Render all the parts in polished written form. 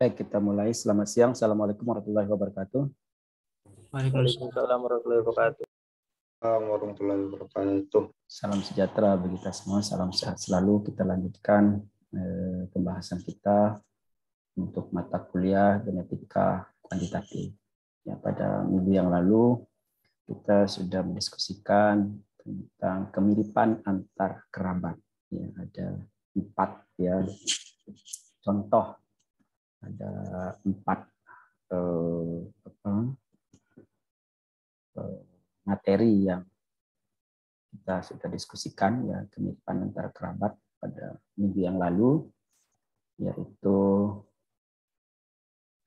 Baik, kita mulai. Selamat siang. Assalamualaikum warahmatullahi wabarakatuh. Waalaikumsalam warahmatullahi wabarakatuh. Warahmatullahi wabarakatuh. Salam sejahtera bagi kita semua. Salam sehat selalu. Kita lanjutkan pembahasan kita untuk mata kuliah genetika kuantitatif. Ya, pada minggu yang lalu kita sudah mendiskusikan tentang kemiripan antar kerabat. Ya, ada 4 ya contoh. Ada 4 materi yang kita sudah diskusikan, ya, kemiripan antara kerabat pada minggu yang lalu, yaitu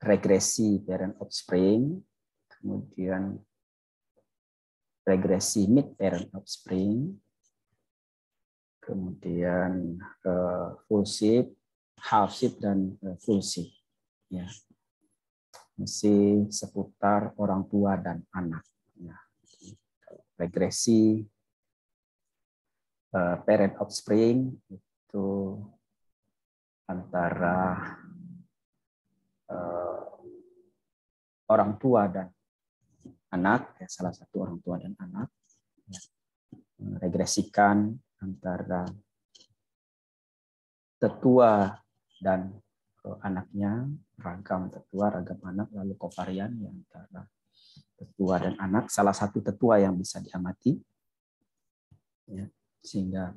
regresi parent offspring, kemudian regresi mid parent offspring, kemudian full shift, half shift, dan full shift. Ya. Masih seputar orang tua dan anak. Ya. Regresi parent offspring itu antara orang tua dan anak, ya, salah satu orang tua dan anak, ya. Regresikan antara tetua dan anaknya, ragam tetua, ragam anak, lalu kovarian ya, antara tetua dan anak, salah satu tetua yang bisa diamati, ya, sehingga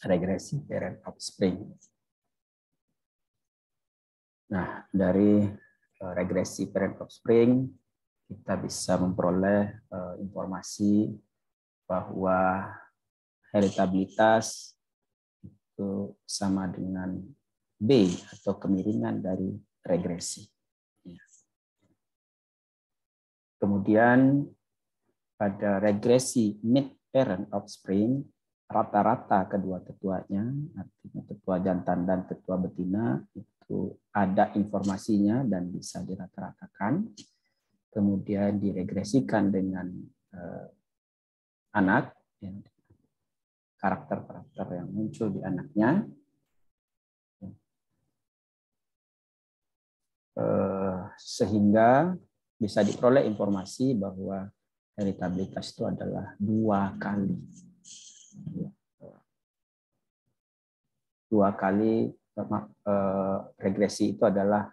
regresi parent offspring. Nah, dari regresi parent offspring kita bisa memperoleh informasi bahwa heritabilitas itu sama dengan B atau kemiringan dari regresi. Kemudian pada regresi mid parent offspring, rata-rata kedua tetuanya, artinya tetua jantan dan tetua betina, itu ada informasinya dan bisa dirata-ratakan. Kemudian diregresikan dengan anak, ya, karakter-karakter yang muncul di anaknya. Sehingga bisa diperoleh informasi bahwa heritabilitas itu adalah 2 kali. 2 kali regresi itu antara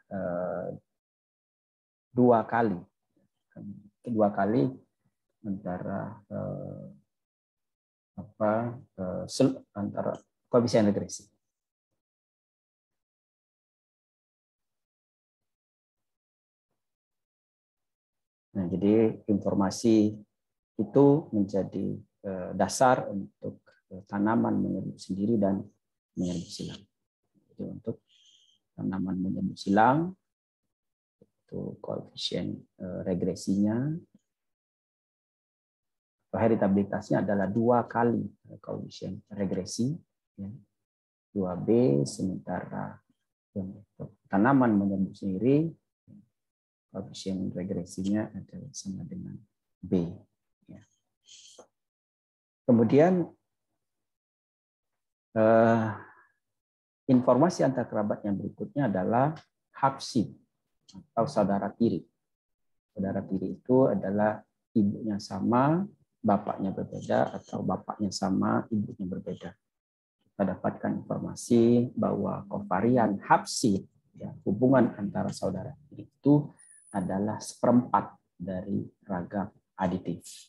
antara koefisien regresi. Nah, jadi informasi itu menjadi dasar untuk tanaman menyerbu sendiri dan menyerbu silang. Jadi untuk tanaman menyerbu silang, itu koefisien regresinya, heritabilitasnya adalah 2 kali koefisien regresi, ya, 2B, sementara untuk tanaman menyerbu sendiri, koefisien regresinya adalah sama dengan B. Ya. Kemudian informasi antar kerabat yang berikutnya adalah hapsi atau saudara tiri. Saudara tiri itu adalah ibunya sama, bapaknya berbeda, atau bapaknya sama, ibunya berbeda. Kita dapatkan informasi bahwa kovarian hapsi, ya, hubungan antara saudara tiri itu adalah 1/4 dari ragam aditif.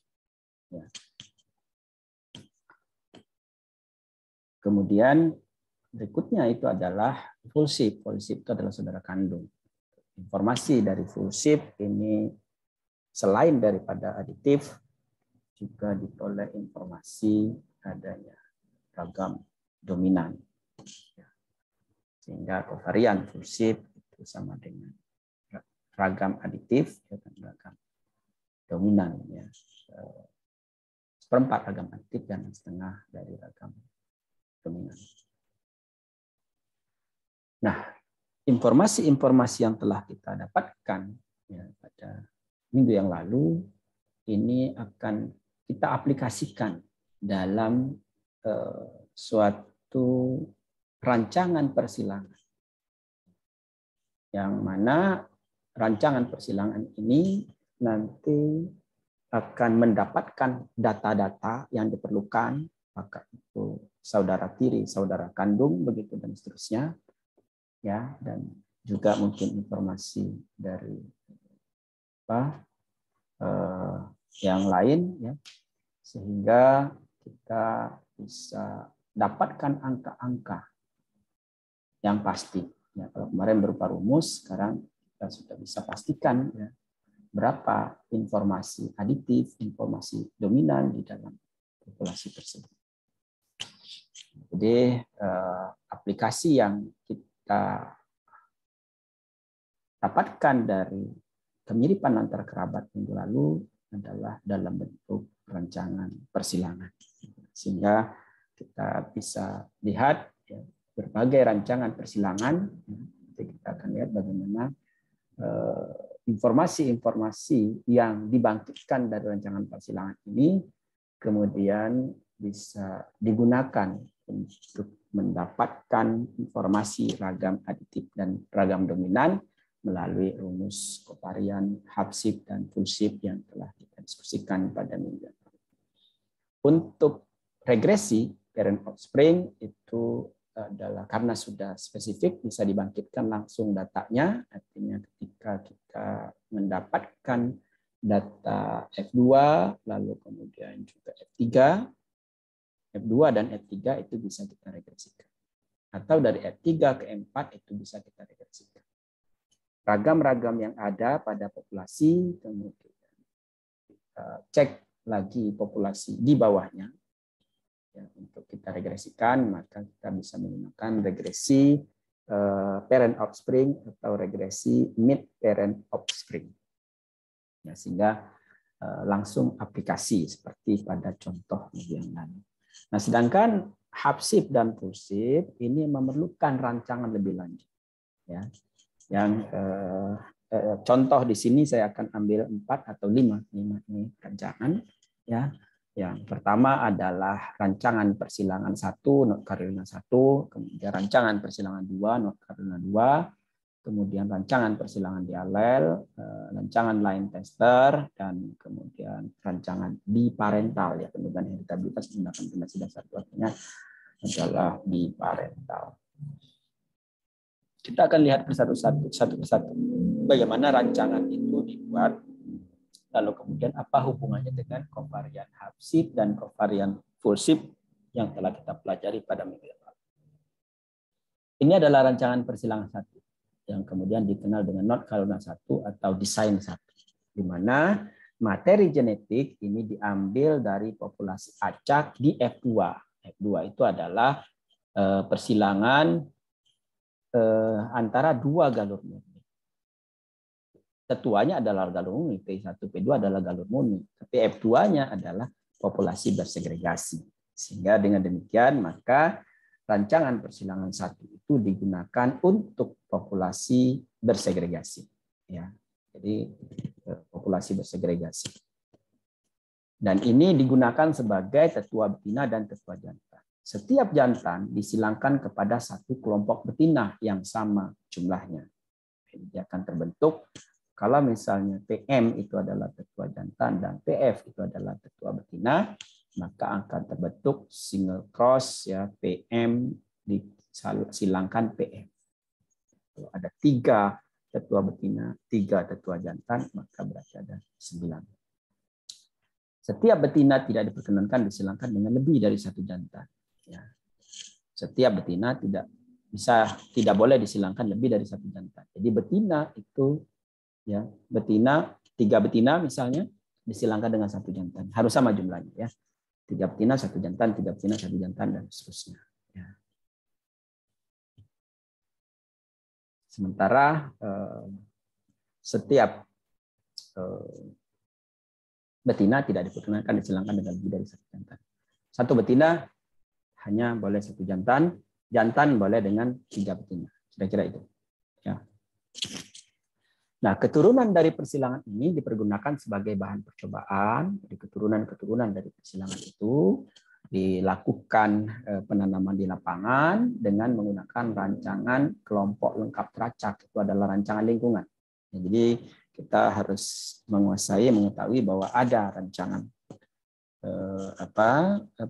Ya. Kemudian berikutnya itu adalah full shift. Full shift itu adalah saudara kandung. Informasi dari full shift ini selain daripada aditif juga diperoleh informasi adanya ragam dominan. Sehingga kovarian full shift itu sama dengan ragam aditif, ya, ragam dominan, ya, 1/4 ragam aditif dan 1/2 dari ragam dominan. Nah, informasi-informasi yang telah kita dapatkan, ya, pada minggu yang lalu ini akan kita aplikasikan dalam suatu rancangan persilangan yang mana rancangan persilangan ini nanti akan mendapatkan data-data yang diperlukan, maka itu saudara tiri, saudara kandung, begitu dan seterusnya, ya, dan juga mungkin informasi dari yang lain, ya, sehingga kita bisa dapatkan angka-angka yang pasti. Ya, kalau kemarin berupa rumus, sekarang kita sudah bisa pastikan ya, berapa informasi aditif, informasi dominan di dalam populasi tersebut. Jadi aplikasi yang kita dapatkan dari kemiripan antar kerabat minggu lalu adalah dalam bentuk rancangan persilangan. Sehingga kita bisa lihat ya, berbagai rancangan persilangan. Nanti kita akan lihat bagaimana informasi-informasi yang dibangkitkan dari rancangan persilangan ini kemudian bisa digunakan untuk mendapatkan informasi ragam aditif dan ragam dominan melalui rumus kovarian, half-shift, dan full-shift yang telah kita diskusikan pada minggu lalu. Untuk regresi parent offspring itu adalah karena sudah spesifik bisa dibangkitkan langsung datanya, artinya ketika kita mendapatkan data F2 lalu kemudian juga F3, F2 dan F3 itu bisa kita regresikan. Atau dari F3 ke M4 itu bisa kita regresikan. Ragam-ragam yang ada pada populasi, kemudian kita cek lagi populasi di bawahnya. Ya, untuk kita regresikan, maka kita bisa menggunakan regresi parent offspring atau regresi mid parent offspring. Ya, sehingga langsung aplikasi seperti pada contoh yang lalu. Nah, sedangkan half-shift dan full-shift ini memerlukan rancangan lebih lanjut. Ya, yang contoh di sini saya akan ambil 4 atau 5 ini rancangan. Ya, yang pertama adalah rancangan persilangan 1 North Carolina 1, kemudian rancangan persilangan 2 North Carolina 2, kemudian rancangan persilangan dialel, rancangan line tester, dan kemudian rancangan biparental ya, penurunan heritabilitas menggunakan generasi dasar artinya adalah biparental. Kita akan lihat satu persatu bagaimana rancangan itu dibuat. Lalu kemudian apa hubungannya dengan kovarian half-shift dan kovarian full-shift yang telah kita pelajari pada minggu lalu. Ini adalah rancangan persilangan 1 yang kemudian dikenal dengan North Carolina 1 atau desain 1, di mana materi genetik ini diambil dari populasi acak di F2. F2 itu adalah persilangan antara 2 galur murni. Ketuanya adalah galur murni, P1, P2 adalah galur murni. Tapi F2-nya adalah populasi bersegregasi. Sehingga dengan demikian, maka rancangan persilangan 1 itu digunakan untuk populasi bersegregasi. Ya, jadi populasi bersegregasi. Dan ini digunakan sebagai tetua betina dan tetua jantan. Setiap jantan disilangkan kepada satu kelompok betina yang sama jumlahnya. Dia akan terbentuk kalau misalnya PM itu adalah tetua jantan dan PF itu adalah tetua betina, maka akan terbentuk single cross ya, PM disilangkan PF. Kalau ada 3 tetua betina, 3 tetua jantan, maka berarti ada 9. Setiap betina tidak diperkenankan disilangkan dengan lebih dari 1 jantan. Ya. Setiap betina tidak boleh disilangkan lebih dari 1 jantan. Jadi betina itu ya, 3 betina misalnya disilangkan dengan 1 jantan. Harus sama jumlahnya ya. 3 betina, 1 jantan, 3 betina, 1 jantan, dan seterusnya. Ya. Sementara setiap betina tidak diperkenankan disilangkan dengan lebih dari 1 jantan. 1 betina hanya boleh 1 jantan, jantan boleh dengan 3 betina. Kira-kira itu. Ya. Nah, keturunan dari persilangan ini dipergunakan sebagai bahan percobaan. Jadi keturunan-keturunan dari persilangan itu dilakukan penanaman di lapangan dengan menggunakan rancangan kelompok lengkap teracak. Itu adalah rancangan lingkungan. Jadi kita harus mengetahui bahwa ada rancangan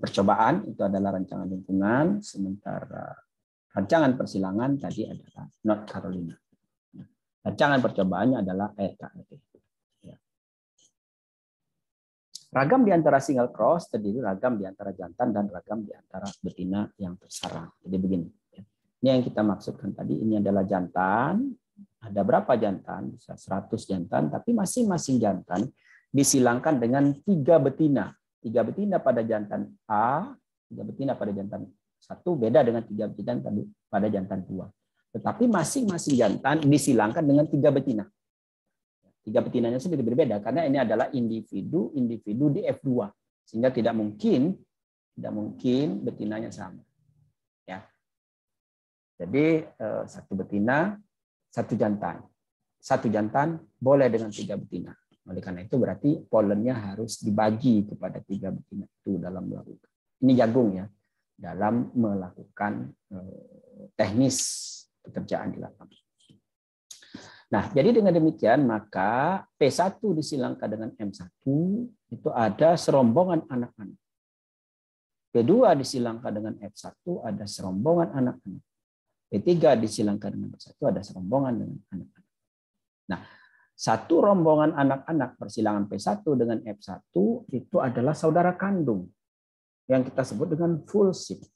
percobaan, itu adalah rancangan lingkungan, sementara rancangan persilangan tadi adalah North Carolina. Rancangan percobaannya adalah RKLP. Ragam di antara single cross terdiri ragam di antara jantan dan ragam di antara betina yang tersarang. Jadi begini. Ini yang kita maksudkan tadi, ini adalah jantan. Ada berapa jantan? Bisa 100 jantan, tapi masing-masing jantan disilangkan dengan 3 betina. 3 betina pada jantan A, 3 betina pada jantan 1, beda dengan 3 betina pada jantan 2. Tetapi masing-masing jantan disilangkan dengan 3 betina. 3 betinanya sendiri berbeda karena ini adalah individu di F2, sehingga tidak mungkin betinanya sama. Ya. Jadi 1 betina, 1 jantan. 1 jantan boleh dengan 3 betina. Oleh karena itu berarti polennya harus dibagi kepada 3 betina itu dalam melakukan. Ini jagung ya, dalam melakukan teknis pekerjaan di lapangan. Nah, jadi dengan demikian maka P1 disilangkan dengan M1 itu ada serombongan anak-anak. P2 disilangkan dengan F1 ada serombongan anak-anak. P3 disilangkan dengan P1 ada serombongan dengan anak-anak. Nah, satu rombongan anak-anak persilangan P1 dengan F1 itu adalah saudara kandung yang kita sebut dengan full ship.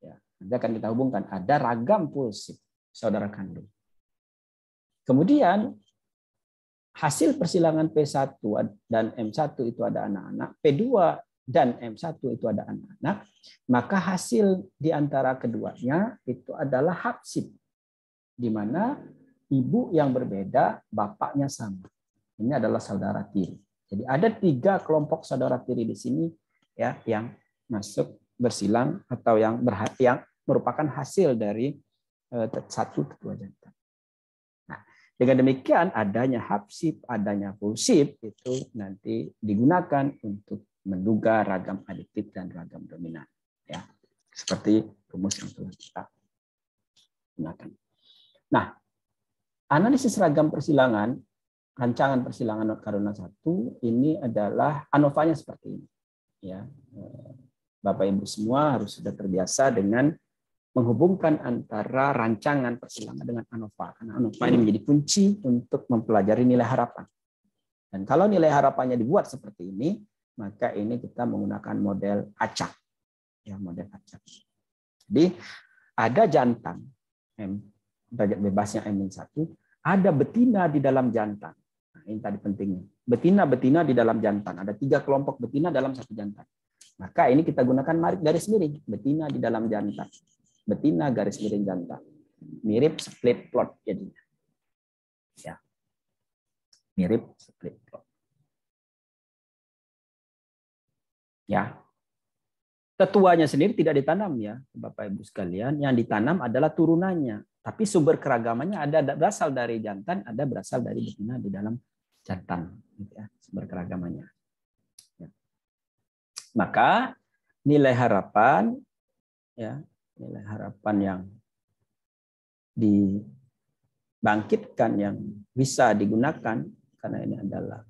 Ya, nanti akan kita hubungkan ada ragam full ship saudara kandung. Kemudian hasil persilangan P1 dan M1 itu ada anak-anak, P2 dan M1 itu ada anak-anak, maka hasil di antara keduanya itu adalah hapsip, di mana ibu yang berbeda, bapaknya sama. Ini adalah saudara tiri. Jadi ada 3 kelompok saudara tiri di sini ya yang masuk bersilang atau yang merupakan hasil dari 1 kedua jantan. Dengan demikian adanya hapsip, adanya fullship itu nanti digunakan untuk menduga ragam adiktif dan ragam dominan. Ya, seperti rumus yang telah kita gunakan. Nah, analisis ragam persilangan, rancangan persilangan North Carolina 1 ini adalah ANOVA-nya seperti ini. Ya, Bapak Ibu semua harus sudah terbiasa dengan menghubungkan antara rancangan persilangan dengan ANOVA. Karena ANOVA ini menjadi kunci untuk mempelajari nilai harapan. Dan kalau nilai harapannya dibuat seperti ini, maka ini kita menggunakan model acak. Ya, model acak. Jadi ada jantan, derajat bebasnya M-1, ada betina di dalam jantan. Nah, ini tadi pentingnya. Betina-betina di dalam jantan. Ada 3 kelompok betina dalam 1 jantan. Maka ini kita gunakan garis miring. Betina di dalam jantan. Betina garis miring jantan. Mirip split plot jadinya. Ya. Mirip split plot. Ya. Tetuanya sendiri tidak ditanam ya, Bapak Ibu sekalian. Yang ditanam adalah turunannya. Tapi sumber keragamannya ada berasal dari jantan, ada berasal dari betina di dalam jantan. Ya, sumber keragamannya. Ya. Maka nilai harapan, ya, nilai harapan yang dibangkitkan yang bisa digunakan karena ini adalah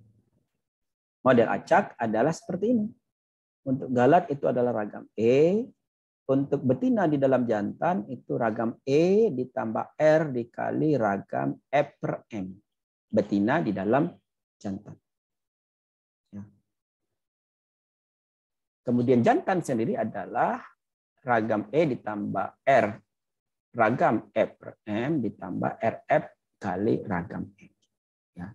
model acak adalah seperti ini. Untuk galat itu adalah ragam E, untuk betina di dalam jantan itu ragam E ditambah R dikali ragam F per M. Betina di dalam jantan. Ya. Kemudian jantan sendiri adalah ragam E ditambah R, ragam F per M ditambah RF kali ragam E. Ya.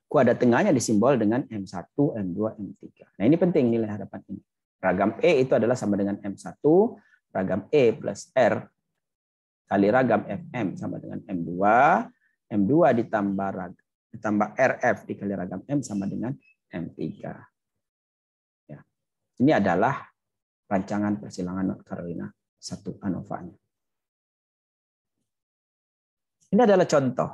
Kuadrat tengahnya disimbol dengan M1, M2, M3. Nah ini penting nilai harapan ini. Ragam E itu adalah sama dengan M1, ragam E plus R kali ragam FM sama dengan M2, M2 ditambah RF dikali ragam M sama dengan M3. Ya. Ini adalah rancangan persilangan North Carolina 1 ANOVA-nya. Ini adalah contoh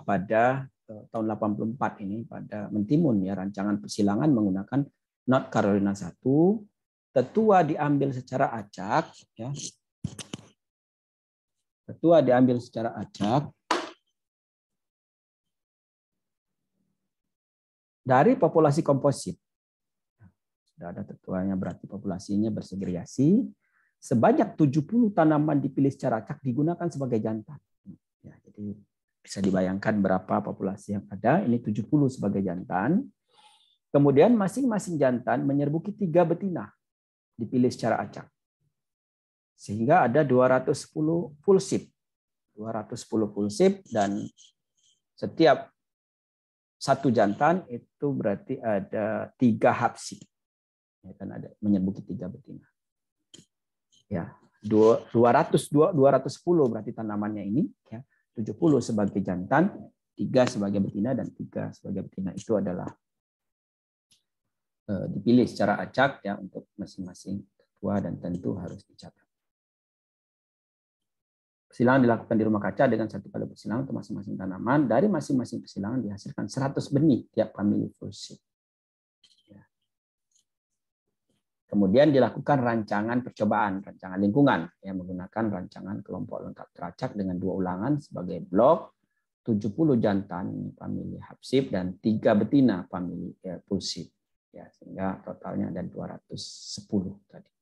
pada tahun 84 ini pada Mentimun ya rancangan persilangan menggunakan North Carolina 1 tetua diambil secara acak, ya. Tetua diambil secara acak dari populasi komposit. Sudah ada tetuanya, berarti populasinya bersegregasi. Sebanyak 70 tanaman dipilih secara acak digunakan sebagai jantan. Ya, jadi bisa dibayangkan berapa populasi yang ada. Ini 70 sebagai jantan. Kemudian masing-masing jantan menyerbuki 3 betina dipilih secara acak. Sehingga ada 210 full ship. 210 full ship dan setiap satu jantan itu berarti ada 3 hapsip. Ya, kan ada menyerbuki 3 betina. Ya, 210 berarti tanamannya ini, ya. 70 sebagai jantan, 3 sebagai betina dan 3 sebagai betina itu adalah dipilih secara acak, ya, untuk masing-masing tetua dan tentu harus dicatat. Persilangan dilakukan di rumah kaca dengan 1 kali persilangan untuk masing-masing tanaman. Dari masing-masing persilangan dihasilkan 100 benih tiap family full ship. Ya. Kemudian dilakukan rancangan percobaan, rancangan lingkungan, yang menggunakan rancangan kelompok lengkap teracak dengan 2 ulangan sebagai blok, 70 jantan family hapsip dan 3 betina family full ship. Ya, sehingga totalnya ada 210 tadi.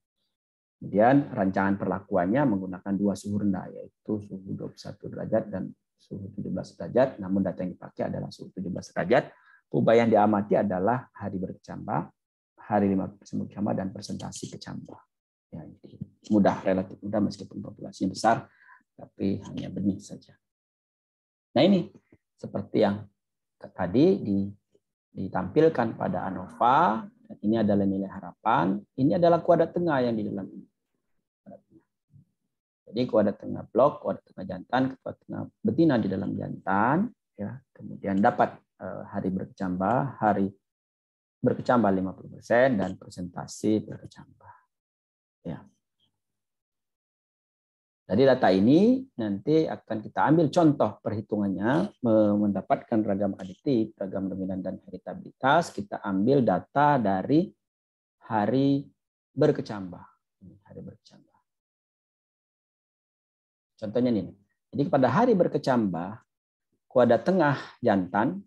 Kemudian rancangan perlakuannya menggunakan 2 suhu rendah, yaitu suhu 21 derajat dan suhu 17 derajat. Namun data yang dipakai adalah suhu 17 derajat. Ubah yang diamati adalah hari berkecambah, hari 5% berkecambah, dan presentasi kecambah. Ya, jadi mudah, relatif mudah meskipun populasinya besar, tapi hanya benih saja. Nah, ini seperti yang tadi ditampilkan pada ANOVA. Ini adalah nilai harapan. Ini adalah kuadrat tengah yang di dalam ini. Jadi kuadrat tengah blok, kuadrat tengah jantan, kuadrat tengah betina di dalam jantan. Ya, kemudian dapat hari berkecambah 50% dan presentasi berkecambah. Ya. Dari data ini nanti akan kita ambil contoh perhitungannya, mendapatkan ragam aditif, ragam dominan dan heritabilitas. Kita ambil data dari hari berkecambah. Hari berkecambah. Contohnya ini. Jadi pada hari berkecambah, kuadrat tengah jantan,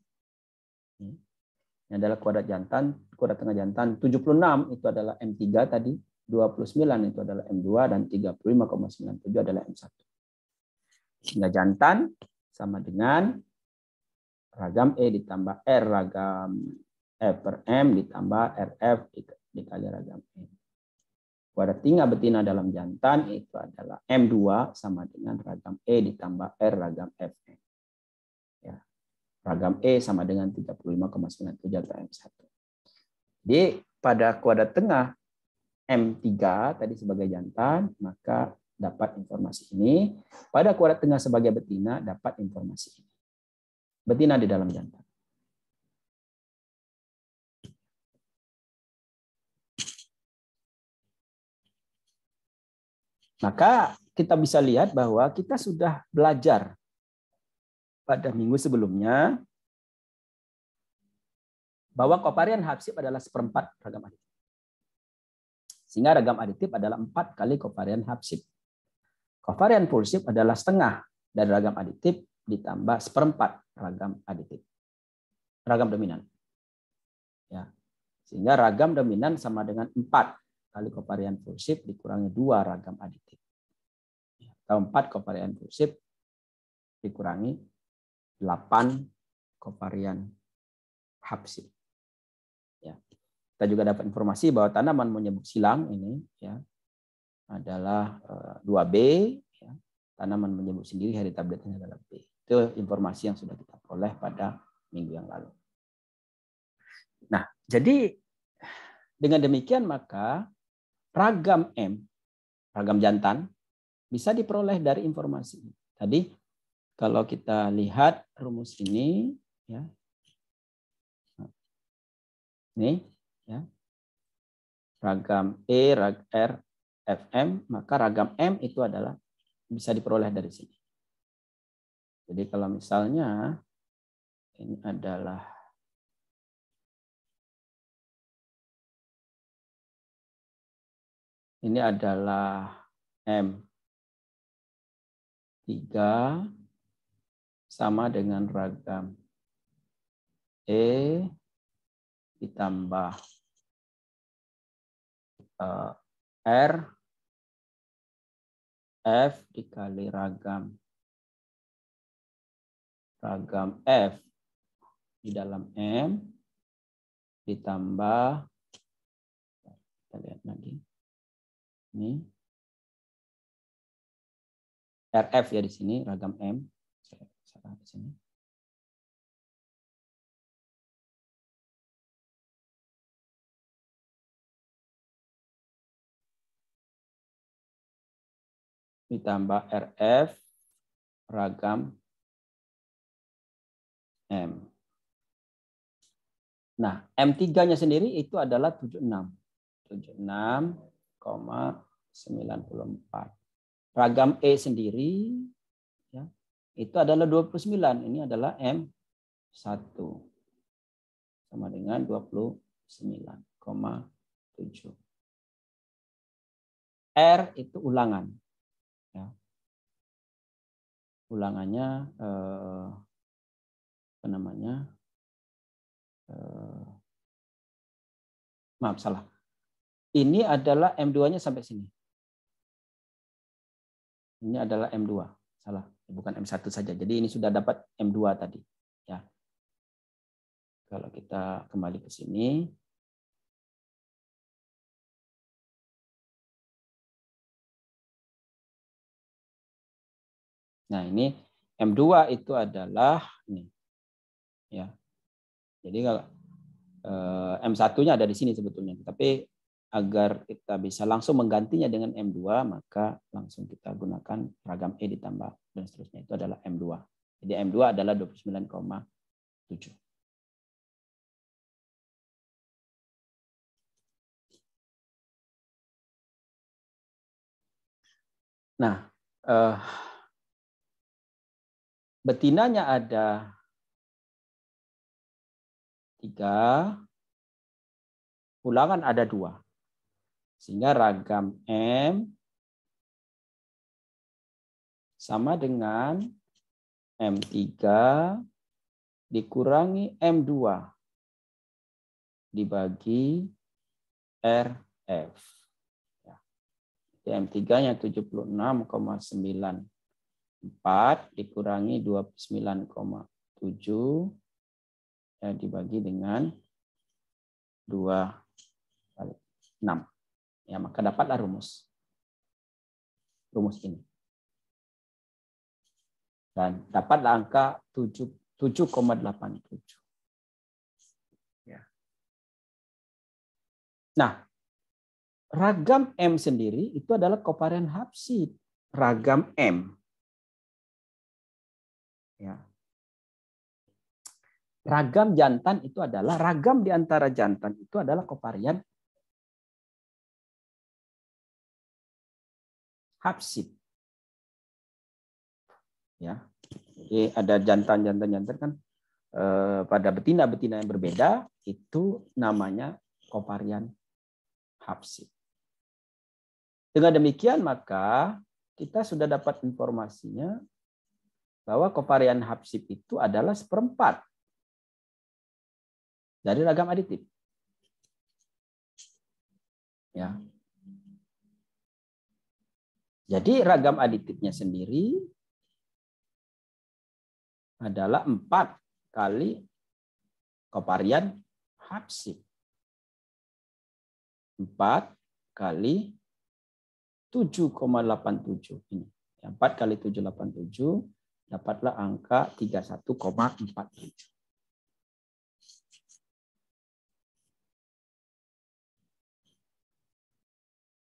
ini adalah kuadrat jantan, kuadrat tengah jantan 76 itu adalah M3 tadi, 29 itu adalah M2, dan 35,97 adalah M1. Sehingga jantan sama dengan ragam E ditambah R ragam F per M ditambah RF dikali ragam E. Kuadrat tengah betina dalam jantan itu adalah M2 sama dengan ragam E ditambah R ragam Fn. Ya. Ragam E sama dengan 35,97 atau M1. Jadi pada kuadrat tengah M3 tadi sebagai jantan, maka dapat informasi ini. Pada kuadrat tengah sebagai betina, dapat informasi ini. Betina di dalam jantan. Maka kita bisa lihat bahwa kita sudah belajar pada minggu sebelumnya bahwa kovarian hapsip adalah 1/4 ragam aditif. Sehingga ragam aditif adalah 4 kali kovarian hapsip. Kovarian full ship adalah setengah dari ragam aditif ditambah 1/4 ragam aditif. Ragam dominan. Ya. Sehingga ragam dominan sama dengan 4 kali kovarian full ship dikurangi 2 ragam aditif. Atau 4 kovarian full ship dikurangi 8 kovarian hapsip. Ya. Kita juga dapat informasi bahwa tanaman menyebut silang ini, ya, adalah 2B. Ya. Tanaman menyebut sendiri heritabilitasnya adalah B. Itu informasi yang sudah kita peroleh pada minggu yang lalu. Nah, jadi dengan demikian maka ragam M, ragam jantan, bisa diperoleh dari informasi ini. Tadi kalau kita lihat rumus ini, ya, ini, ya, ragam E, R, FM, maka ragam M itu adalah bisa diperoleh dari sini. Jadi kalau misalnya ini adalah Ini adalah M3 sama dengan ragam E ditambah R F dikali ragam F di dalam M ditambah, kita lihat lagi, ini RF ya di sini, ragam M, saya salah di sini. Ditambah RF ragam M. Nah, M3-nya sendiri itu adalah 76,94. Ragam E sendiri ya, itu adalah 29. Ini adalah M1 sama dengan 29,7. R itu ulangan. Ya. Ulangannya apa namanya? Maaf, salah. Ini adalah M2-nya sampai sini. Ini adalah M2. Salah, bukan M1 saja. Jadi ini sudah dapat M2 tadi. Ya. Kalau kita kembali ke sini. Nah, ini M2 itu adalah ini. Ya. Jadi kalau M1-nya ada di sini sebetulnya, tapi agar kita bisa langsung menggantinya dengan M2, maka langsung kita gunakan ragam E ditambah dan seterusnya. Itu adalah M2. Jadi M2 adalah 29,7. Nah, betinanya ada 3, ulangan ada 2. Sehingga ragam M sama dengan M3 dikurangi M2 dibagi RF. M3-nya 76,94 dikurangi 29,7 ya, dibagi dengan 2 kali 6. Ya, maka dapatlah rumus. Rumus ini. Dan dapatlah angka 7,87. Ya. Nah, ragam M sendiri itu adalah kovarian hapsid. Ragam M. Ya. Ragam jantan itu adalah, ragam di antara jantan itu adalah kovarian hapsid. Ya. Jadi ada jantan kan pada betina-betina yang berbeda itu namanya kovarian hapsid. Dengan demikian maka kita sudah dapat informasinya bahwa kovarian hapsid itu adalah 1/4 dari ragam aditif. Ya. Jadi ragam aditifnya sendiri adalah 4 kali kovarian hapsid. 4 kali 7,87 ini. 4 kali 7,87 dapatlah angka 31,47.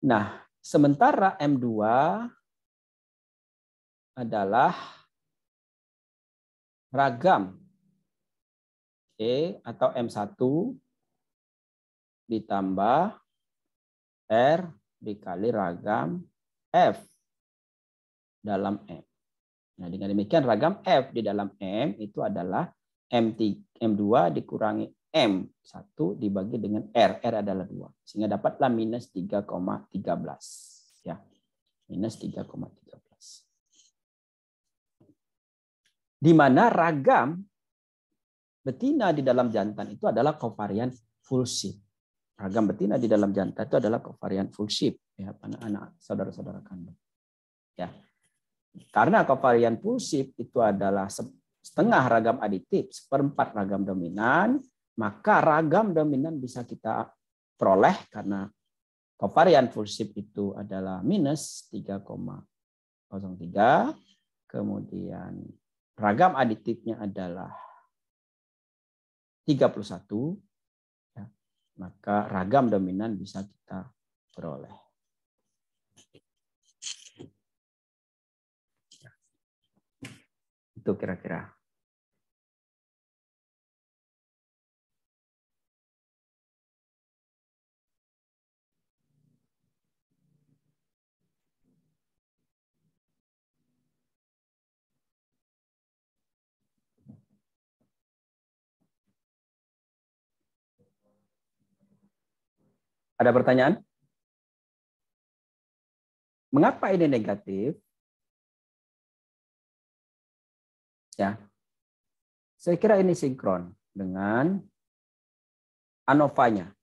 Nah, sementara M2 adalah ragam E atau M1 ditambah R dikali ragam F dalam M. Nah, dengan demikian ragam F di dalam M itu adalah M2 dikurangi M. 1 dibagi dengan R. R adalah 2. Sehingga dapatlah minus 3,13. Ya. Minus 3,13. Di mana ragam betina di dalam jantan itu adalah kovarian full shift. Ragam betina di dalam jantan itu adalah kovarian full shift. Ya, anak-anak saudara-saudara kandung. Ya. Karena kovarian full shift itu adalah setengah ragam aditif, seperempat ragam dominan, maka ragam dominan bisa kita peroleh karena kovarian full shift itu adalah minus 3,03. Kemudian ragam aditifnya adalah 31. Ya, maka ragam dominan bisa kita peroleh. Itu kira-kira. Ada pertanyaan? Mengapa ini negatif? Ya, saya kira ini sinkron dengan ANOVA-nya.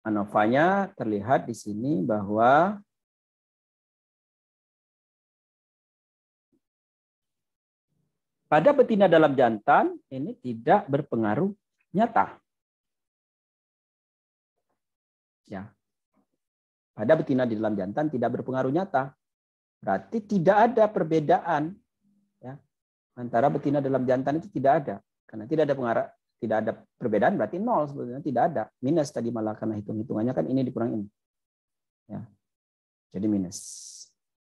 ANOVA-nya terlihat di sini bahwa pada betina dalam jantan ini tidak berpengaruh nyata. Ya. Pada betina di dalam jantan tidak berpengaruh nyata. Berarti tidak ada perbedaan ya, antara betina dalam jantan itu tidak ada. Karena tidak ada perbedaan berarti nol sebetulnya, tidak ada. Minus tadi malah karena hitung-hitungannya kan ini dikurang ini. Ya. Jadi minus.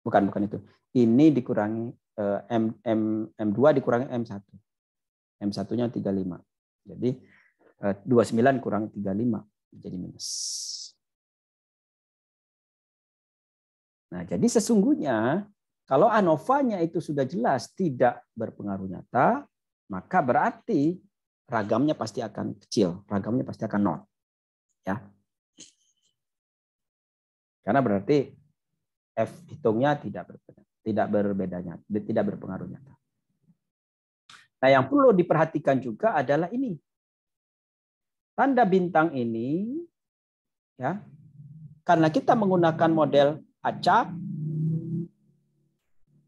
Bukan itu. Ini dikurangi M2 dikurangi M1. M1-nya 35. Jadi 29 kurang 35 jadi minus. Nah, jadi sesungguhnya kalau ANOVA-nya itu sudah jelas tidak berpengaruh nyata, maka berarti ragamnya pasti akan kecil, ragamnya pasti akan nol. Ya. Karena berarti F hitungnya tidak berpengaruh nyata. Nah, yang perlu diperhatikan juga adalah ini. Tanda bintang ini ya. Karena kita menggunakan model acak,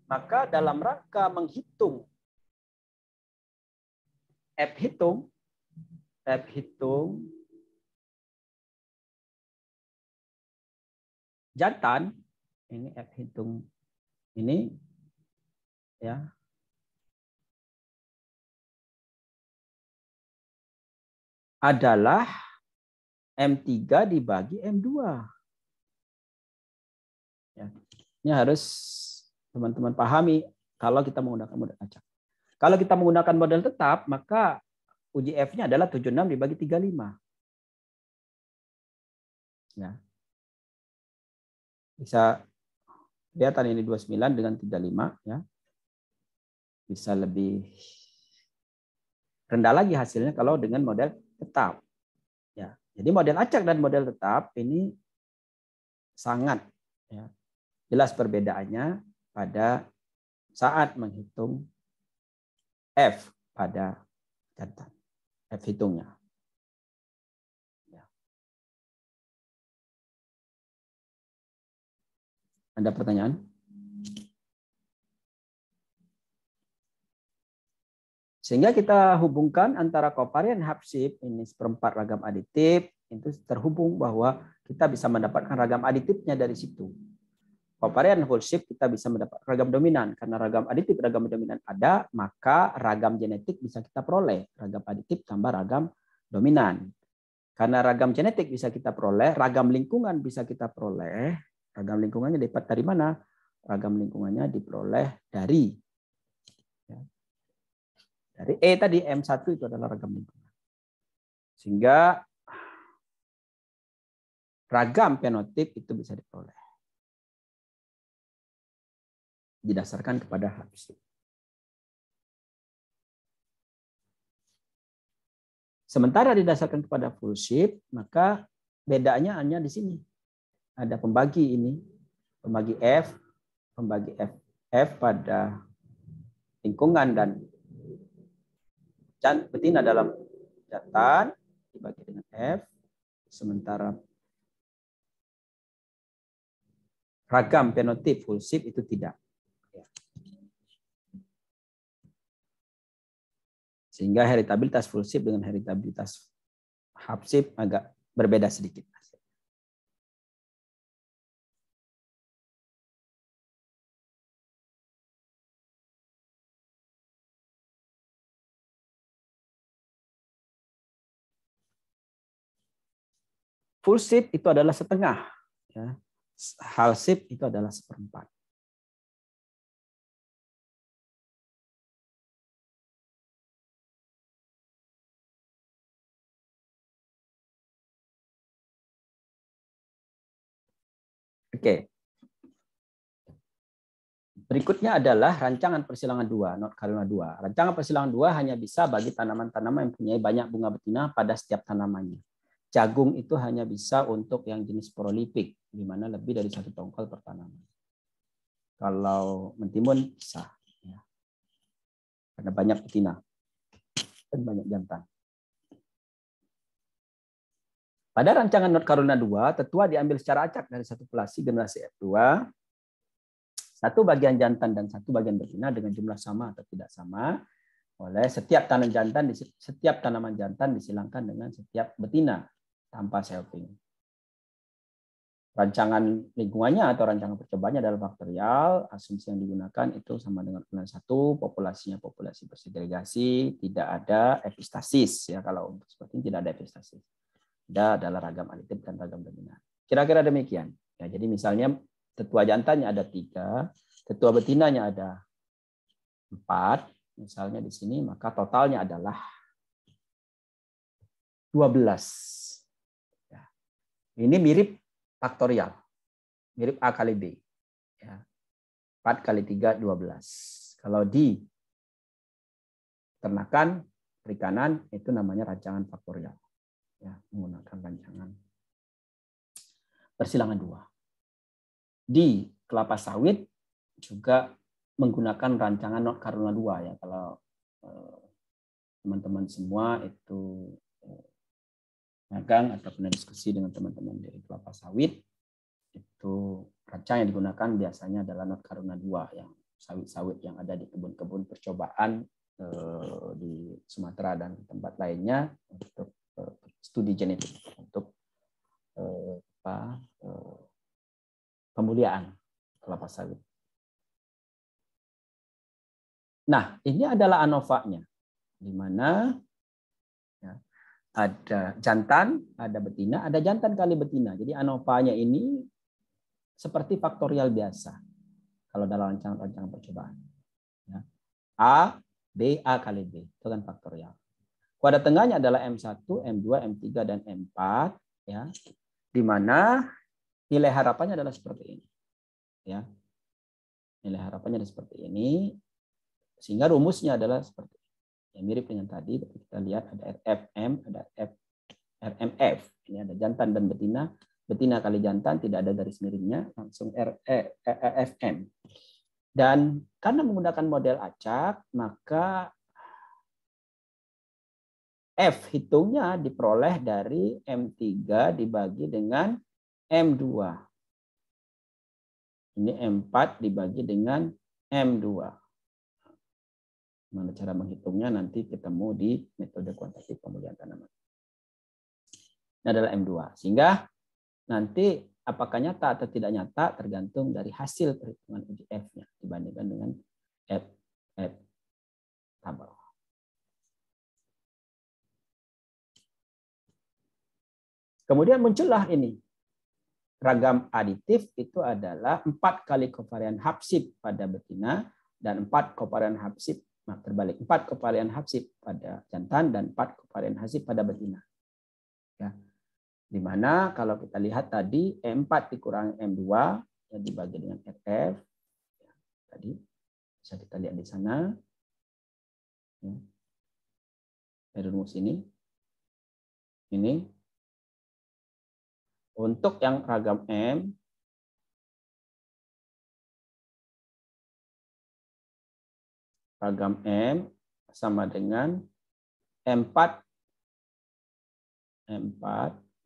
maka dalam rangka menghitung F hitung jantan, ini F hitung ini ya. Adalah M3 dibagi M2. Ya. Ini harus teman-teman pahami kalau kita menggunakan model acak. Kalau kita menggunakan model tetap, maka uji F-nya adalah 76 dibagi 35. Ya. Bisa kelihatan ini 29 dengan 35 ya. Bisa lebih rendah lagi hasilnya kalau dengan model tetap. Ya. Jadi model acak dan model tetap ini sangat ya, jelas perbedaannya pada saat menghitung F pada jantan. F hitungnya. Ya. Ada pertanyaan? Sehingga kita hubungkan antara kovarian half shift ini seperempat ragam aditif itu terhubung bahwa kita bisa mendapatkan ragam aditifnya dari situ. Kovarian whole shift kita bisa mendapat ragam dominan karena ragam aditif ragam dominan ada, maka ragam genetik bisa kita peroleh, ragam aditif tambah ragam dominan. Karena ragam genetik bisa kita peroleh, ragam lingkungan bisa kita peroleh. Ragam lingkungannya dapat dari mana? Ragam lingkungannya diperoleh dari E tadi, M1 itu adalah ragam lingkungan. Sehingga ragam fenotip itu bisa diperoleh. Didasarkan kepada habis. Sementara didasarkan kepada full shape, maka bedanya hanya di sini. Ada pembagi ini, pembagi F pada lingkungan dan betina dalam jantan dibagi dengan F, sementara ragam fenotip full shape itu tidak. Sehingga heritabilitas full shape dengan heritabilitas half shape agak berbeda sedikit. Full shape itu adalah setengah. Ya. Half shape itu adalah seperempat. Oke. Berikutnya adalah rancangan persilangan 2, North Carolina 2. Rancangan persilangan 2 hanya bisa bagi tanaman-tanaman yang mempunyai banyak bunga betina pada setiap tanamannya. Jagung itu hanya bisa untuk yang jenis prolipik, di mana lebih dari 1 tongkol per tanaman. Kalau mentimun bisa, ya. Karena banyak betina dan banyak jantan. Pada rancangan North Carolina 2, tetua diambil secara acak dari satu populasi generasi F2, satu bagian jantan dan satu bagian betina dengan jumlah sama atau tidak sama oleh setiap tanaman jantan disilangkan dengan setiap betina tanpa selfing. Rancangan lingkungannya atau rancangan percobaannya adalah faktorial, asumsi yang digunakan itu sama dengan 1, populasinya populasi bersegregasi, tidak ada epistasis. Ya, kalau untuk seperti ini tidak ada epistasis. Ada adalah ragam aditif dan ragam dominan. Kira-kira demikian. Ya, jadi misalnya tetua jantannya ada 3, tetua betinanya ada 4, misalnya di sini, maka totalnya adalah 12. Ini mirip faktorial. Mirip A kali B. Ya. 4 kali 3, 12. Kalau di ternakan, perikanan, itu namanya rancangan faktorial. Ya, menggunakan rancangan persilangan 2. Di kelapa sawit juga menggunakan rancangan North Carolina 2. Ya. Kalau teman-teman semua itu magang atau pernah diskusi dengan teman-teman dari kelapa sawit, itu rancangan yang digunakan biasanya adalah North Carolina 2, yang sawit-sawit yang ada di kebun-kebun percobaan di Sumatera dan tempat lainnya untuk studi genetik, untuk pemuliaan kelapa sawit. Nah, ini adalah ANOVA-nya, di mana ya, ada jantan, ada betina, ada jantan kali betina. Jadi ANOVA-nya ini seperti faktorial biasa kalau dalam rancangan percobaan. Ya. A, B, A kali B. Itu kan faktorial. Kuadrat tengahnya adalah M1, M2, M3, dan M4. Ya. Di mana nilai harapannya adalah seperti ini. Ya. Nilai harapannya adalah seperti ini. Sehingga rumusnya adalah seperti ini. Ya, mirip dengan tadi, kita lihat ada RFM, ada RMF. Ini ada jantan dan betina. Betina kali jantan, tidak ada garis miringnya, langsung RFM. Dan karena menggunakan model acak, maka F hitungnya diperoleh dari M3 dibagi dengan M2. Ini M4 dibagi dengan M2. Mana cara menghitungnya nanti ketemu di metode kuantitatif pemulihan tanaman. Ini adalah M2. Sehingga nanti apakah nyata atau tidak nyata tergantung dari hasil perhitungan uji F-nya dibandingkan dengan F tabel. Kemudian muncullah ini. Ragam aditif itu adalah 4 kali kovarian hapsip pada betina dan 4 kovarian hapsip, terbalik, 4 kovarian hapsip pada jantan dan 4 kovarian hapsip pada betina. Ya. Di mana kalau kita lihat tadi M4 dikurangi M2 ya dibagi dengan RF. Ya, tadi bisa kita lihat di sana. Ya. Dari rumus ini. Ini untuk yang ragam M, sama dengan M4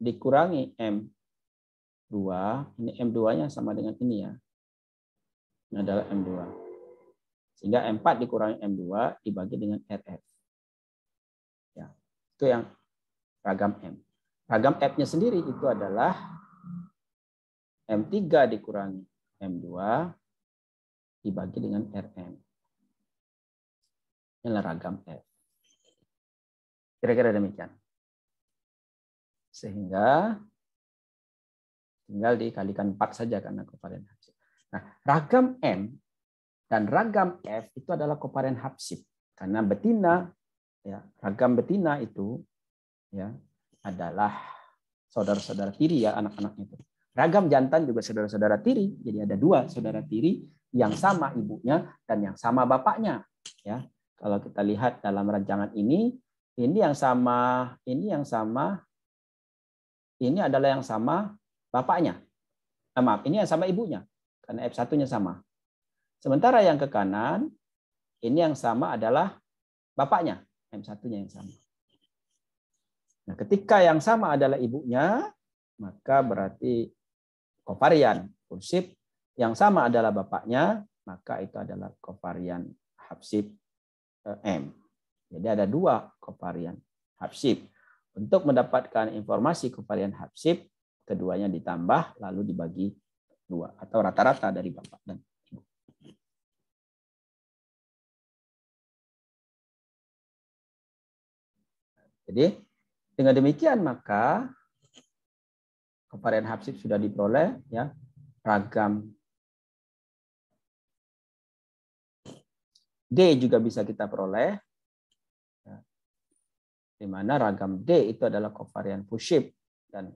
dikurangi M2. Ini M2-nya sama dengan ini ya. Ini adalah M2. Sehingga M4 dikurangi M2 dibagi dengan RF. Ya, itu yang ragam M. Ragam F-nya sendiri itu adalah M3 dikurangi M2 dibagi dengan Rm. Inilah ragam F. Kira-kira demikian. Sehingga tinggal dikalikan 4 saja karena kovarian hapsib. Nah, ragam M dan ragam F itu adalah kovarian hapsib. Karena betina, ya, ragam betina itu ya adalah saudara-saudara tiri ya anak-anaknya itu. Ragam jantan juga saudara-saudara tiri. Jadi ada 2 saudara tiri yang sama ibunya dan yang sama bapaknya. Ya, kalau kita lihat dalam rancangan ini yang sama, ini adalah yang sama bapaknya. Maaf, ini yang sama ibunya karena F1-nya sama. Sementara yang ke kanan ini yang sama adalah bapaknya, M1-nya yang sama. Nah, ketika yang sama adalah ibunya, maka berarti kovarian pulsip. Yang sama adalah bapaknya, maka itu adalah kovarian hapsib M. Jadi ada 2 kovarian hapsib. Untuk mendapatkan informasi kovarian hapsib, keduanya ditambah lalu dibagi 2 atau rata-rata dari bapak dan ibu. Jadi dengan demikian maka kovarian hapsib sudah diperoleh ya. Ragam D juga bisa kita peroleh. Ya. Di mana ragam D itu adalah kovarian pulsip dan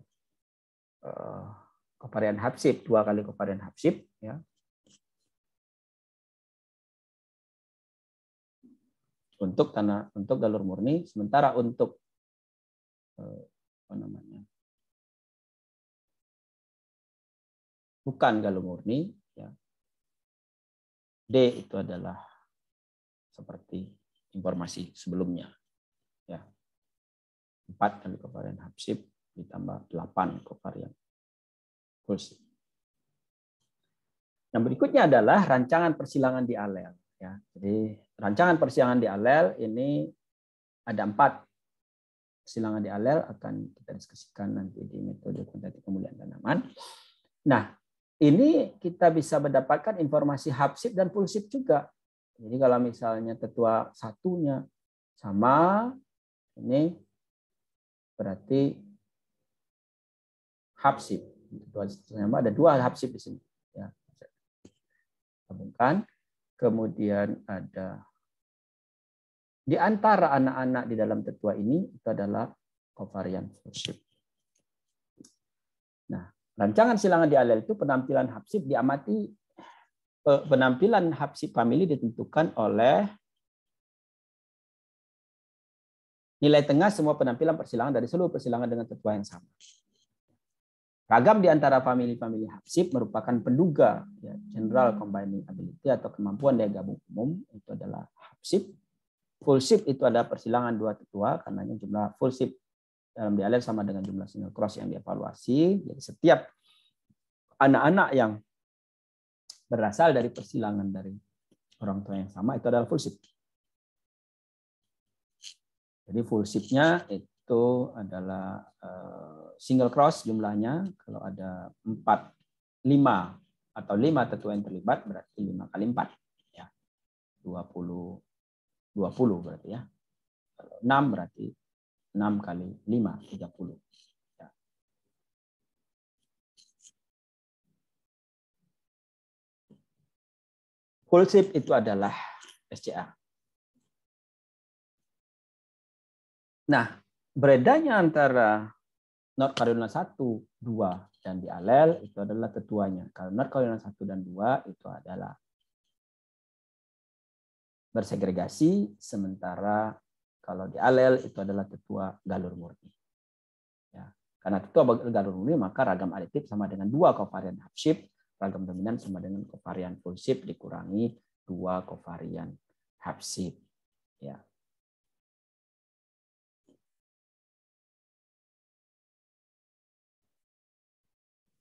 kovarian hapsib, 2 kali kovarian hapsib ya. Untuk galur murni, sementara untuk bukan galur murni ya. D itu adalah seperti informasi sebelumnya ya. 4 kali kovarian hapsib ditambah 8 kovarian pulsip. Yang berikutnya adalah rancangan persilangan di alel ya. Jadi rancangan persilangan di alel ini ada 4 persilangan di alel, akan kita diskusikan nanti di metode kuantitatif kemuliaan tanaman. Nah, ini kita bisa mendapatkan informasi hapsib dan pulsip juga. Jadi kalau misalnya tetua satunya sama, ini berarti hapsib. Ada 2 hapsib di sini. Ya. Gabungkan. Kemudian ada di antara anak-anak di dalam tetua ini itu adalah kovarian pulsip. Nah, rancangan silangan di alel itu penampilan hapsib diamati. Penampilan hapsib famili ditentukan oleh nilai tengah semua penampilan persilangan dari seluruh persilangan dengan tetua yang sama. Ragam di antara famili-famili hapsib merupakan penduga ya, general combining ability atau kemampuan daya gabung umum, itu adalah hapsib. Pulsip itu ada persilangan 2 tetua, karena jumlah pulsip dalam di alel sama dengan jumlah single cross yang dievaluasi. Jadi setiap anak-anak yang berasal dari persilangan dari orang tua yang sama itu adalah pulsip. Jadi pulsipnya itu adalah single cross jumlahnya. Kalau ada 4, 5 atau 5 tetua yang terlibat berarti 5 kali 4 ya. 20 berarti ya. Kalau 6 berarti 6 kali 5 30 ya. Pulsip itu adalah SCA. Nah, beredanya antara North Carolina 1, 2 dan di alel itu adalah tetuanya. Kalau North Carolina 1 dan 2 itu adalah bersegregasi, sementara kalau di alel itu adalah tetua galur murni. Karena itu galur murni, maka ragam aditif sama dengan 2 kovarian half shift, ragam dominan sama dengan kovarian full shift dikurangi 2 kovarian half shift. Ya.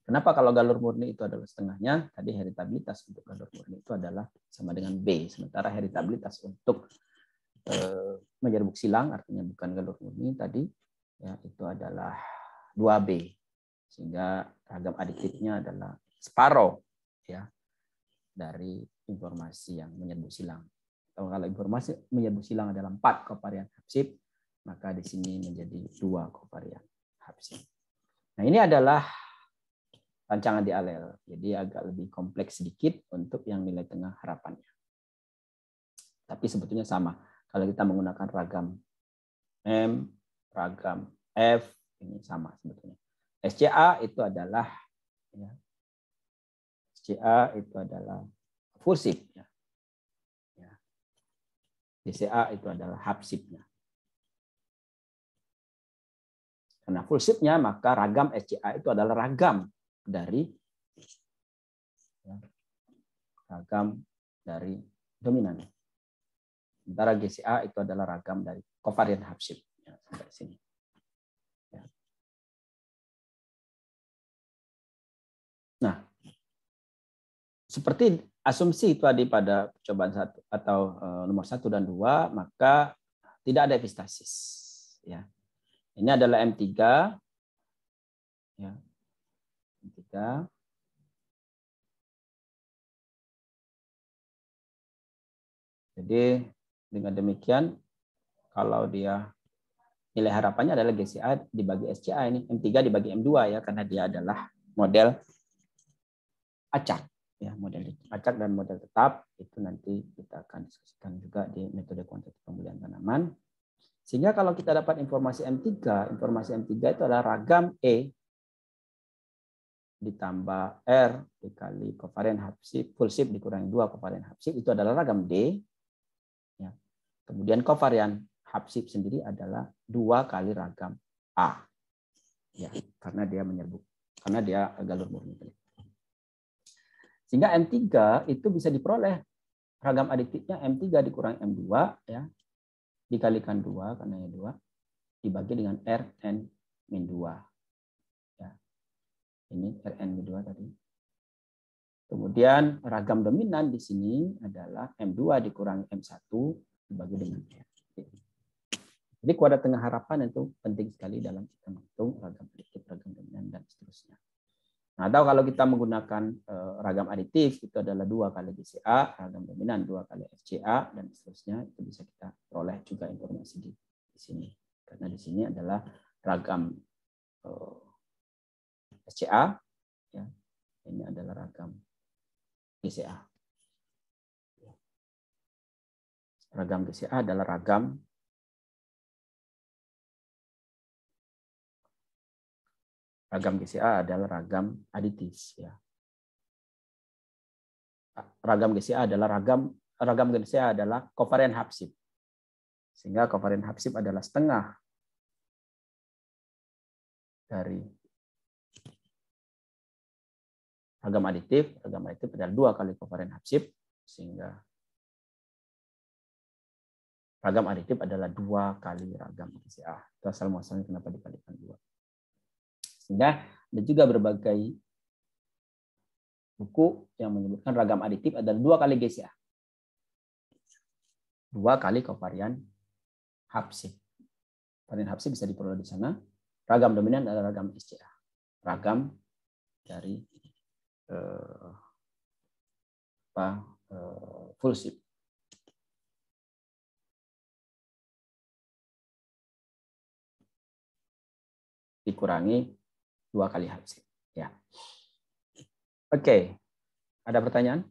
Kenapa kalau galur murni itu adalah setengahnya? Tadi heritabilitas untuk galur murni itu adalah sama dengan B. Sementara heritabilitas untuk menyerbuk silang, artinya bukan galur murni tadi, ya itu adalah 2B. Sehingga ragam aditifnya adalah separuh ya dari informasi yang menyerbuk silang. Kalau informasi menyerbuk silang adalah 4 kovarian half shift, maka di sini menjadi 2 kovarian half shift. Nah, ini adalah rancangan di alel. Jadi agak lebih kompleks sedikit untuk yang nilai tengah harapannya. Tapi sebetulnya sama. Kalau kita menggunakan ragam M, ragam F, ini sama sebetulnya. SCA itu adalah ya, SCA itu adalah full shift. Ya. Ya. DCA itu adalah half shift-nya. Karena full shift-nya, maka ragam SCA itu adalah ragam dari dominan. Sementara GCA itu adalah ragam dari kovarian half shift. Ya, sampai sini. Ya. Nah, seperti asumsi tadi pada percobaan 1 atau nomor 1 dan 2, maka tidak ada epistasis. Ya. Ini adalah M3. Ya. M3. Jadi dengan demikian, kalau dia nilai harapannya adalah GCA dibagi SCA, ini M3 dibagi M2 ya, karena dia adalah model acak ya, model acak dan model tetap itu nanti kita akan diskusikan juga di metode kuantitatif pemulihan tanaman. Sehingga kalau kita dapat informasi M3 itu adalah ragam E ditambah R dikali kovarian half shift full shift dikurangi 2 kovarian half shift itu adalah ragam D. Ya. Kemudian kovarian half shift sendiri adalah 2 kali ragam A. Ya, karena dia menyerbuk, karena dia galur murni. Sehingga M3 itu bisa diperoleh ragam aditifnya M3 dikurangi M2 ya. Dikalikan 2 karena ya 2 dibagi dengan Rn-2. Ya. Ini Rn-2 tadi. Kemudian ragam dominan di sini adalah M2 dikurangi M1 dibagi dengan R. Jadi kuadrat tengah harapan itu penting sekali dalam kita menghitung ragam aditif, ragam dominan, dan seterusnya. Nah, atau kalau kita menggunakan ragam aditif, itu adalah 2 kali GCA, ragam dominan 2 kali FCA, dan seterusnya. Itu bisa kita peroleh juga informasi di sini. Karena di sini adalah ragam FCA, ya. Ini adalah ragam GCA. Ragam GCA adalah ragam GCA adalah ragam aditif ya. Ragam GCA adalah ragam GCA adalah kovarian half shift. Sehingga kovarian half shift adalah setengah dari ragam aditif. Ragam aditif adalah 2 kali kovarian half shift, sehingga ragam aditif adalah 2 kali ragam GCA. Itu asal muasalnya kenapa dikalikan 2. Sehingga ada juga berbagai buku yang menyebutkan ragam aditif adalah 2 kali GCA. 2 kali kovarian half shift. Kovarian half shift bisa diperoleh di sana. Ragam dominan adalah ragam SCA. Ragam dari full shift. Dikurangi 2 kali half shift. Ya. Oke. Ada pertanyaan?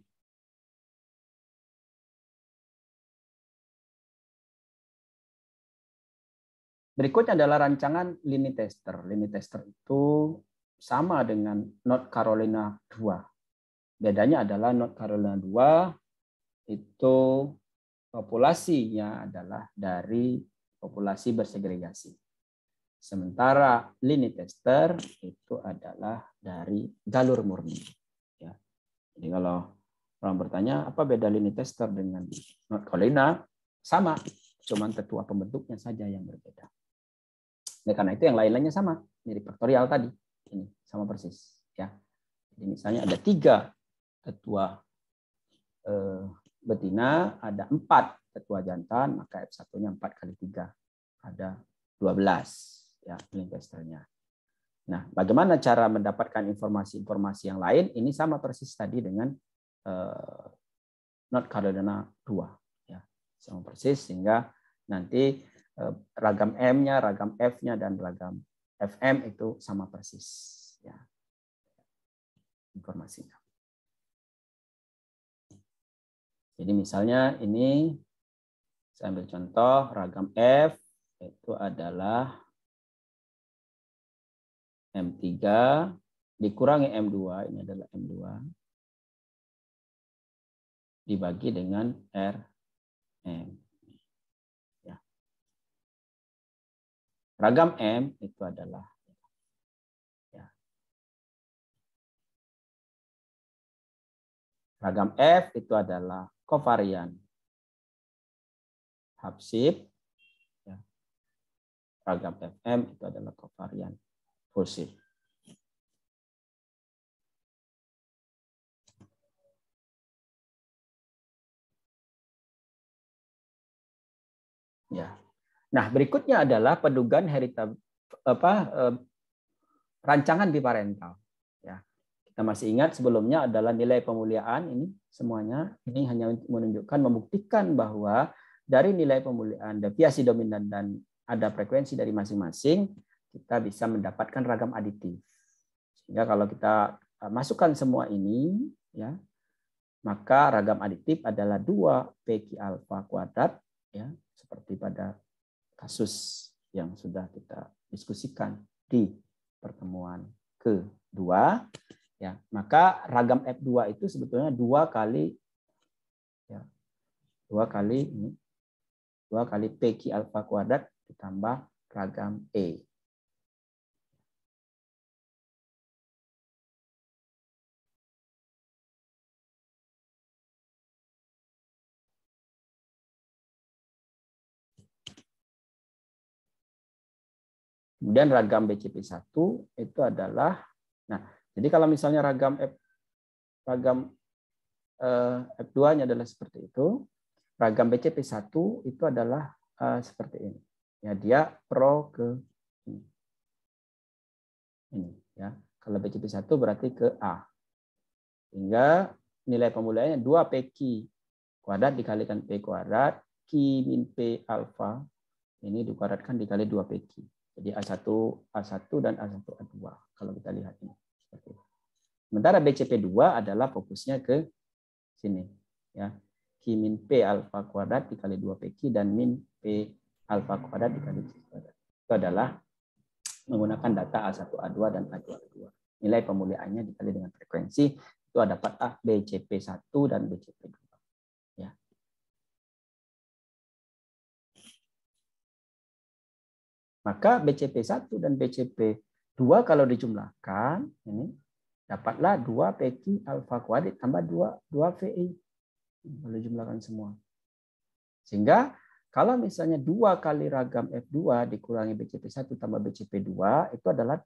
Berikutnya adalah rancangan Linney Tester. Linney Tester itu sama dengan North Carolina 2. Bedanya adalah North Carolina 2 itu populasinya adalah dari populasi bersegregasi. Sementara line tester itu adalah dari galur murni. Ya. Jadi kalau orang bertanya apa beda line tester dengan North Carolina, sama, cuman tetua pembentuknya saja yang berbeda. Nah, karena itu yang lain-lainnya sama, mirip faktorial tadi, ini sama persis. Ya. Jadi misalnya ada 3 tetua betina, ada 4 tetua jantan, maka F1-nya 4 kali 3 ada 12. Ya, line testernya. Nah, bagaimana cara mendapatkan informasi-informasi yang lain? Ini sama persis tadi dengan North Carolina 2. Ya, sama persis, sehingga nanti ragam M-nya, ragam F-nya, dan ragam FM itu sama persis. Ya, informasinya. Jadi misalnya ini, saya ambil contoh, ragam F itu adalah M3 dikurangi M2, ini adalah M2, dibagi dengan RM. Ya. Ragam M itu adalah ya. Ragam F itu adalah kovarian Habsib. Ya. Ragam FM itu adalah kovarian Fursib. Ya. Nah, berikutnya adalah pedugan rancangan biparental. Ya. Kita masih ingat sebelumnya adalah nilai pemuliaan ini semuanya. Ini hanya menunjukkan, membuktikan bahwa dari nilai pemuliaan deviasi dominan dan ada frekuensi dari masing-masing, kita bisa mendapatkan ragam aditif. Sehingga kalau kita masukkan semua ini, ya, maka ragam aditif adalah 2PQ alfa kuadrat, ya, seperti pada kasus yang sudah kita diskusikan di pertemuan kedua. Ya, maka ragam F2 itu sebetulnya 2 kali PQ alfa kuadrat ditambah ragam E. Kemudian ragam BCP1 itu adalah, nah, jadi kalau misalnya ragam F2-nya adalah seperti itu, ragam BCP1 itu adalah seperti ini. Ya, dia pro ke ini, ya. Kalau BCP1 berarti ke A. Sehingga nilai pemuliaannya 2PQ kuadrat dikalikan P kuadrat, Q min P alfa, ini dikuadratkan dikali 2PQ. Jadi A1 dan A1 A2 kalau kita lihat ini. Sementara BCP2 adalah fokusnya ke sini, ya. Q min P alfa kuadrat dikali 2PQ dan min P alfa kuadrat dikali Q kuadrat. Itu adalah menggunakan data A1 A2 dan A2 A2. Nilai pemuliaannya dikali dengan frekuensi itu dapat BCP1 dan BCP2. Ya. Maka BCP1 dan BCP2 kalau dijumlahkan, ini dapatlah 2PQ alfa kuadrat tambah 2 VI. Kalau dijumlahkan semua. Sehingga kalau misalnya 2 kali ragam F2 dikurangi BCP1 tambah BCP2, itu adalah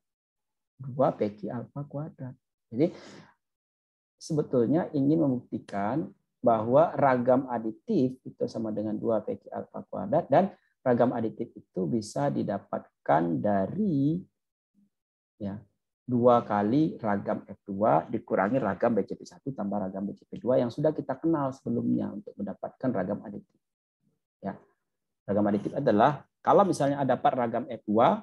2PQ alfa kuadrat. Jadi sebetulnya ingin membuktikan bahwa ragam aditif itu sama dengan 2PQ alfa kuadrat, dan ragam aditif itu bisa didapatkan dari, ya, 2 kali ragam F2 dikurangi ragam BCP1 tambah ragam BCP2 yang sudah kita kenal sebelumnya untuk mendapatkan ragam aditif. Ya. Ragam aditif adalah kalau misalnya dapat ragam F2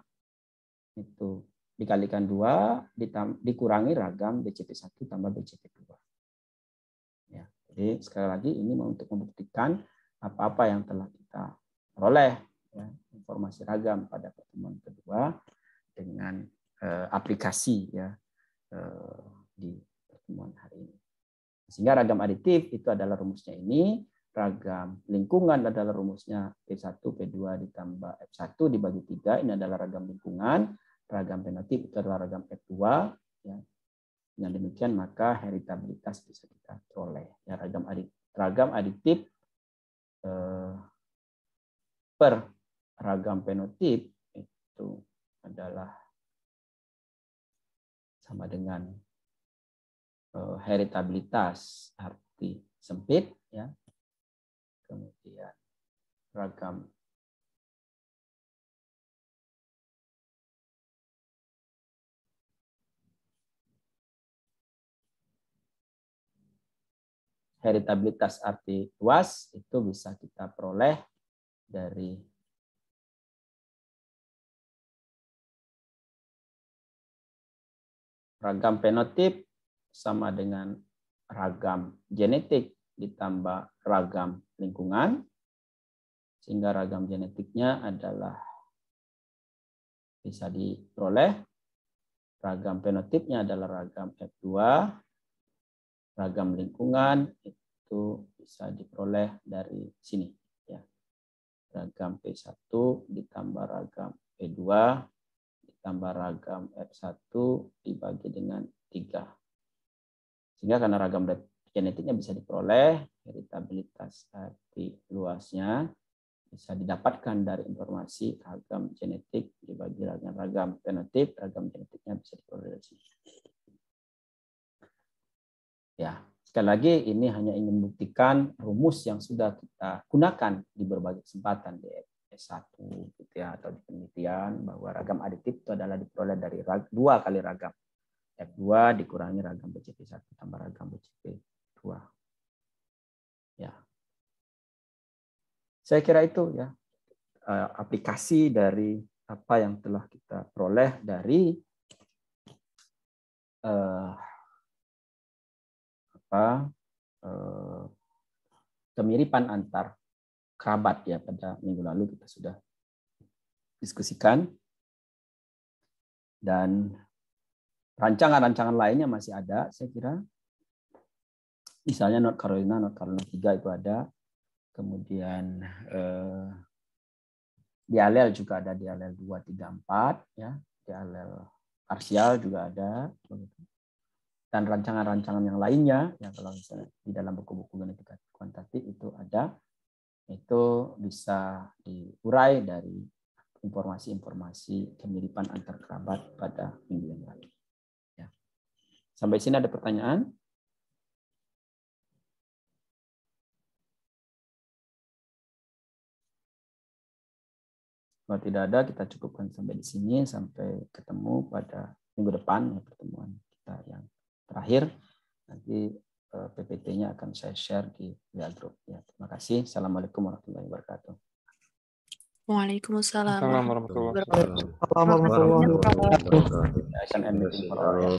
itu dikalikan 2 dikurangi ragam BCP1 tambah BCP2. Ya. Jadi sekali lagi ini untuk membuktikan apa-apa yang telah kita peroleh, ya, informasi ragam pada pertemuan kedua dengan aplikasi, ya, di pertemuan hari ini. Sehingga ragam aditif itu adalah rumusnya ini. ragam lingkungan adalah rumusnya P1, P2 ditambah F1 dibagi 3. Ini adalah ragam lingkungan. Ragam fenotip itu adalah ragam F2. Ya. Dengan demikian maka heritabilitas bisa kita peroleh. Ya, ragam aditif per ragam fenotip itu adalah sama dengan heritabilitas arti sempit, ya. Kemudian ragam heritabilitas arti luas itu bisa kita peroleh dari ragam fenotip sama dengan ragam genetik ditambah ragam lingkungan, sehingga ragam genetiknya adalah bisa diperoleh. Ragam fenotipnya adalah ragam F2, ragam lingkungan itu bisa diperoleh dari sini. Ya. Ragam P1 ditambah ragam P2 ditambah ragam F1 dibagi dengan 3. Sehingga karena ragam genetiknya bisa diperoleh, heritabilitas arti luasnya bisa didapatkan dari informasi ragam genetik dibagi ragam fenotip, ragam genetiknya bisa diperoleh dari sini. Ya, sekali lagi ini hanya ingin membuktikan rumus yang sudah kita gunakan di berbagai kesempatan di S1 gitu ya, atau di penelitian, bahwa ragam aditif itu adalah diperoleh dari 2 kali ragam F2 dikurangi ragam BCP1 tambah ragam BCP2. Ya. Saya kira itu ya aplikasi dari apa yang telah kita peroleh dari kemiripan antar kerabat ya. Pada minggu lalu kita sudah diskusikan, dan rancangan-rancangan lainnya masih ada saya kira. Misalnya North Carolina 3 itu ada. Kemudian di alel juga ada, di alel 2, 3, 4 ya. Di alel parsial juga ada. Dan rancangan-rancangan yang lainnya ya, kalau misalnya di dalam buku-buku genetika kuantitatif itu ada, itu bisa diurai dari informasi-informasi kemiripan antar kerabat pada minggu yang lalu. Ya. Sampai sini ada pertanyaan? Kalau tidak ada, kita cukupkan sampai di sini. Sampai ketemu pada minggu depan, ya, pertemuan kita yang terakhir. Nanti PPT-nya akan saya share di WA Group. Ya, terima kasih. Assalamualaikum warahmatullahi wabarakatuh. Waalaikumsalam Assalamualaikum warahmatullahi warahmatullahi wabarakatuh. wabarakatuh.